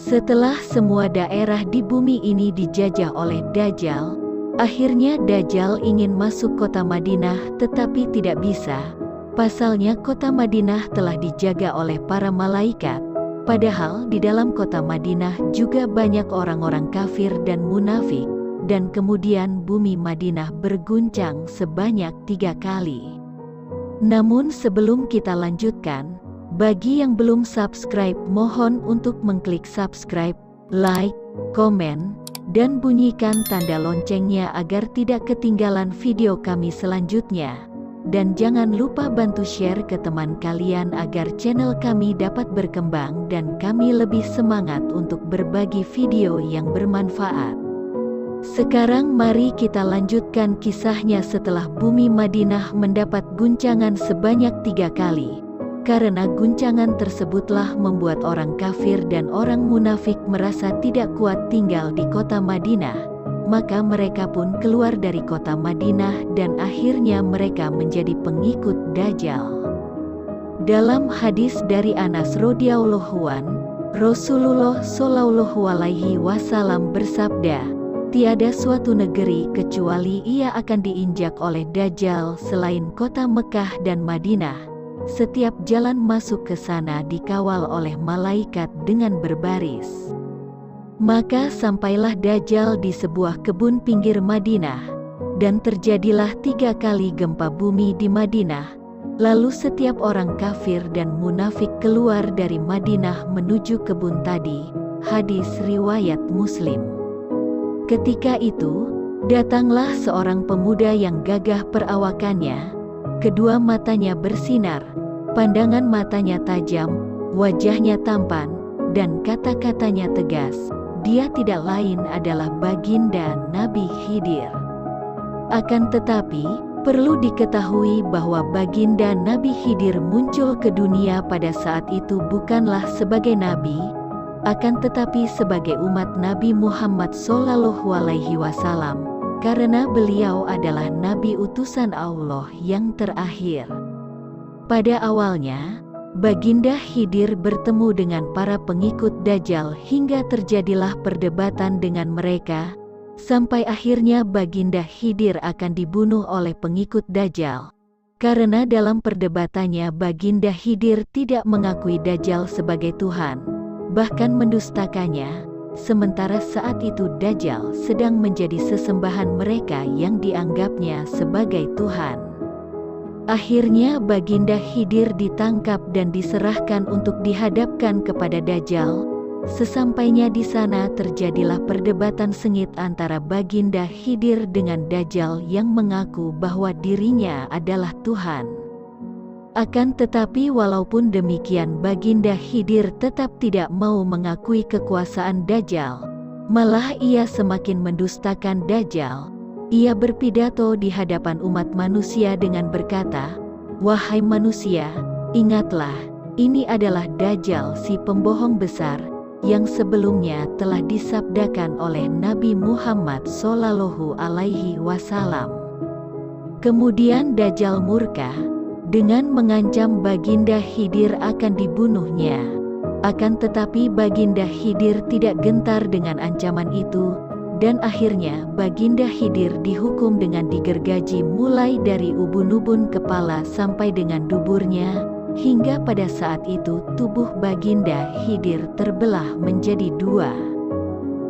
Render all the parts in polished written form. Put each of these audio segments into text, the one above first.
Setelah semua daerah di bumi ini dijajah oleh Dajjal, akhirnya Dajjal ingin masuk kota Madinah tetapi tidak bisa. Pasalnya kota Madinah telah dijaga oleh para malaikat, padahal di dalam kota Madinah juga banyak orang-orang kafir dan munafik, dan kemudian bumi Madinah berguncang sebanyak 3 kali. Namun sebelum kita lanjutkan, bagi yang belum subscribe mohon untuk mengklik subscribe, like, komen, dan bunyikan tanda loncengnya agar tidak ketinggalan video kami selanjutnya. Dan jangan lupa bantu share ke teman kalian agar channel kami dapat berkembang dan kami lebih semangat untuk berbagi video yang bermanfaat. Sekarang mari kita lanjutkan kisahnya setelah bumi Madinah mendapat guncangan sebanyak 3 kali. Karena guncangan tersebutlah membuat orang kafir dan orang munafik merasa tidak kuat tinggal di kota Madinah. Maka mereka pun keluar dari kota Madinah dan akhirnya mereka menjadi pengikut Dajjal. Dalam hadis dari Anas radhiyallahu anhu, Rasulullah shallallahu alaihi wasallam bersabda, "Tiada suatu negeri kecuali ia akan diinjak oleh Dajjal selain kota Mekah dan Madinah. Setiap jalan masuk ke sana dikawal oleh malaikat dengan berbaris." Maka sampailah Dajjal di sebuah kebun pinggir Madinah, dan terjadilah 3 kali gempa bumi di Madinah. Lalu setiap orang kafir dan munafik keluar dari Madinah menuju kebun tadi. Hadis riwayat Muslim. Ketika itu, datanglah seorang pemuda yang gagah perawakannya. Kedua matanya bersinar, pandangan matanya tajam, wajahnya tampan, dan kata-katanya tegas. Dia tidak lain adalah baginda Nabi Khidir. Akan tetapi, perlu diketahui bahwa baginda Nabi Khidir muncul ke dunia pada saat itu bukanlah sebagai nabi, akan tetapi sebagai umat Nabi Muhammad SAW, karena beliau adalah nabi utusan Allah yang terakhir. Pada awalnya, Baginda Khidir bertemu dengan para pengikut Dajjal hingga terjadilah perdebatan dengan mereka, sampai akhirnya Baginda Khidir akan dibunuh oleh pengikut Dajjal. Karena dalam perdebatannya Baginda Khidir tidak mengakui Dajjal sebagai Tuhan, bahkan mendustakannya, sementara saat itu Dajjal sedang menjadi sesembahan mereka yang dianggapnya sebagai Tuhan. Akhirnya Baginda Khidir ditangkap dan diserahkan untuk dihadapkan kepada Dajjal. Sesampainya di sana terjadilah perdebatan sengit antara Baginda Khidir dengan Dajjal yang mengaku bahwa dirinya adalah Tuhan. Akan tetapi walaupun demikian Baginda Khidir tetap tidak mau mengakui kekuasaan Dajjal. Malah ia semakin mendustakan Dajjal. Ia berpidato di hadapan umat manusia dengan berkata, "Wahai manusia, ingatlah, ini adalah Dajjal si pembohong besar, yang sebelumnya telah disabdakan oleh Nabi Muhammad SAW." Kemudian Dajjal murka, dengan mengancam Baginda Khidir akan dibunuhnya. Akan tetapi Baginda Khidir tidak gentar dengan ancaman itu, dan akhirnya Baginda Khidir dihukum dengan digergaji mulai dari ubun-ubun kepala sampai dengan duburnya, hingga pada saat itu tubuh Baginda Khidir terbelah menjadi 2.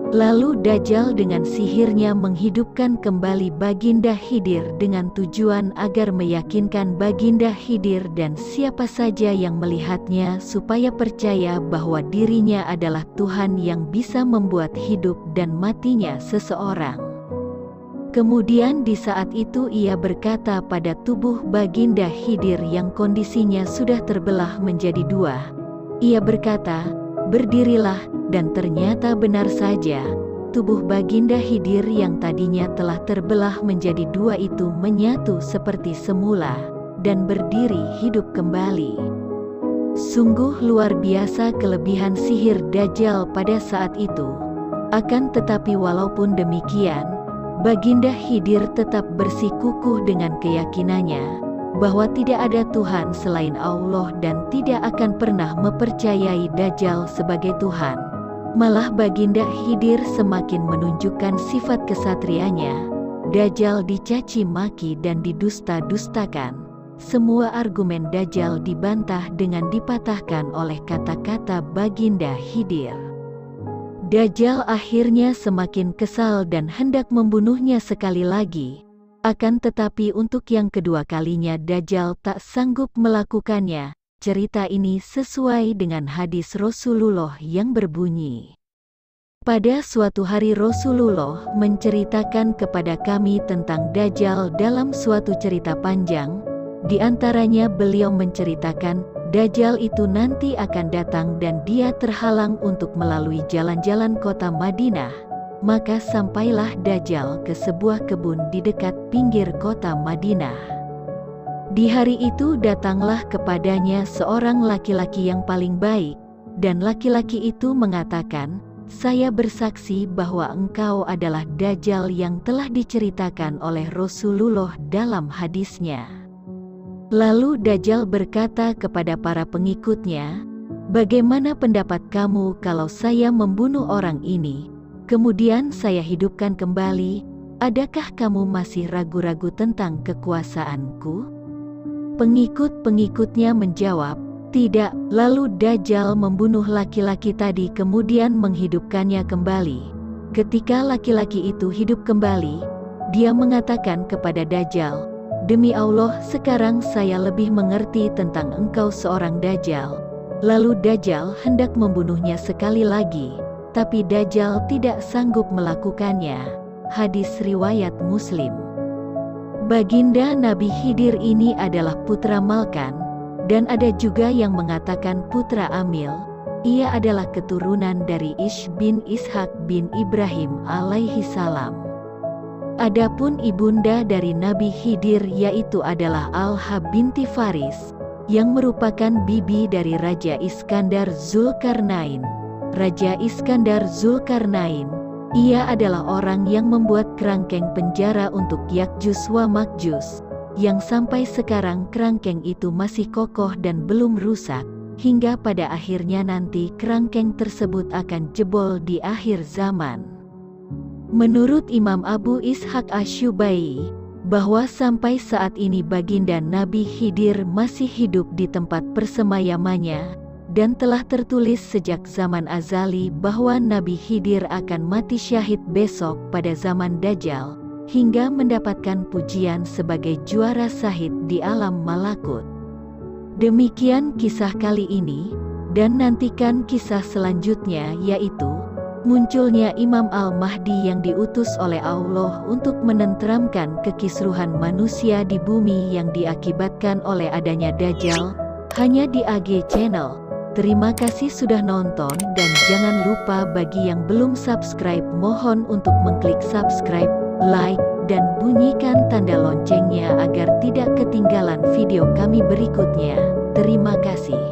Lalu Dajjal dengan sihirnya menghidupkan kembali Baginda Khidir dengan tujuan agar meyakinkan Baginda Khidir dan siapa saja yang melihatnya supaya percaya bahwa dirinya adalah Tuhan yang bisa membuat hidup dan matinya seseorang. Kemudian di saat itu ia berkata pada tubuh Baginda Khidir yang kondisinya sudah terbelah menjadi 2. Ia berkata, "Berdirilah," dan ternyata benar saja, tubuh Baginda Khidir yang tadinya telah terbelah menjadi 2 itu menyatu seperti semula, dan berdiri hidup kembali. Sungguh luar biasa kelebihan sihir Dajjal pada saat itu. Akan tetapi walaupun demikian, Baginda Khidir tetap bersikukuh dengan keyakinannya, bahwa tidak ada Tuhan selain Allah dan tidak akan pernah mempercayai Dajjal sebagai Tuhan. Malah Baginda Khidir semakin menunjukkan sifat kesatrianya. Dajjal dicaci maki dan didusta-dustakan. Semua argumen Dajjal dibantah dengan dipatahkan oleh kata-kata Baginda Khidir. Dajjal akhirnya semakin kesal dan hendak membunuhnya sekali lagi. Akan tetapi untuk yang kedua kalinya Dajjal tak sanggup melakukannya. Cerita ini sesuai dengan hadis Rasulullah yang berbunyi, pada suatu hari Rasulullah menceritakan kepada kami tentang Dajjal dalam suatu cerita panjang. Di antaranya beliau menceritakan, Dajjal itu nanti akan datang dan dia terhalang untuk melalui jalan-jalan kota Madinah. Maka sampailah Dajjal ke sebuah kebun di dekat pinggir kota Madinah. Di hari itu datanglah kepadanya seorang laki-laki yang paling baik, dan laki-laki itu mengatakan, "Saya bersaksi bahwa engkau adalah Dajjal yang telah diceritakan oleh Rasulullah dalam hadisnya." Lalu Dajjal berkata kepada para pengikutnya, "Bagaimana pendapat kamu kalau saya membunuh orang ini, kemudian saya hidupkan kembali? Adakah kamu masih ragu-ragu tentang kekuasaanku?" Pengikut-pengikutnya menjawab, "Tidak." Lalu Dajjal membunuh laki-laki tadi kemudian menghidupkannya kembali. Ketika laki-laki itu hidup kembali, dia mengatakan kepada Dajjal, "Demi Allah, sekarang saya lebih mengerti tentang engkau seorang Dajjal." Lalu Dajjal hendak membunuhnya sekali lagi, tapi Dajjal tidak sanggup melakukannya. Hadis riwayat Muslim. Baginda Nabi Khidir ini adalah putra Malkan, dan ada juga yang mengatakan putra Amil. Ia adalah keturunan dari Ish bin Ishak bin Ibrahim alaihi salam. Adapun ibunda dari Nabi Khidir yaitu adalah Alha binti Faris, yang merupakan bibi dari Raja Iskandar Zulkarnain. Raja Iskandar Zulkarnain, ia adalah orang yang membuat kerangkeng penjara untuk Yakjus wa Makjus, yang sampai sekarang kerangkeng itu masih kokoh dan belum rusak, hingga pada akhirnya nanti kerangkeng tersebut akan jebol di akhir zaman. Menurut Imam Abu Ishaq Asyubai, bahwa sampai saat ini Baginda Nabi Khidir masih hidup di tempat persemayamannya, dan telah tertulis sejak zaman azali bahwa Nabi Khidir akan mati syahid besok pada zaman Dajjal, hingga mendapatkan pujian sebagai juara syahid di alam malakut. Demikian kisah kali ini, dan nantikan kisah selanjutnya yaitu munculnya Imam Al-Mahdi yang diutus oleh Allah untuk menenteramkan kekisruhan manusia di bumi yang diakibatkan oleh adanya Dajjal, hanya di AG Channel. Terima kasih sudah nonton dan jangan lupa bagi yang belum subscribe mohon untuk mengklik subscribe, like, dan bunyikan tanda loncengnya agar tidak ketinggalan video kami berikutnya. Terima kasih.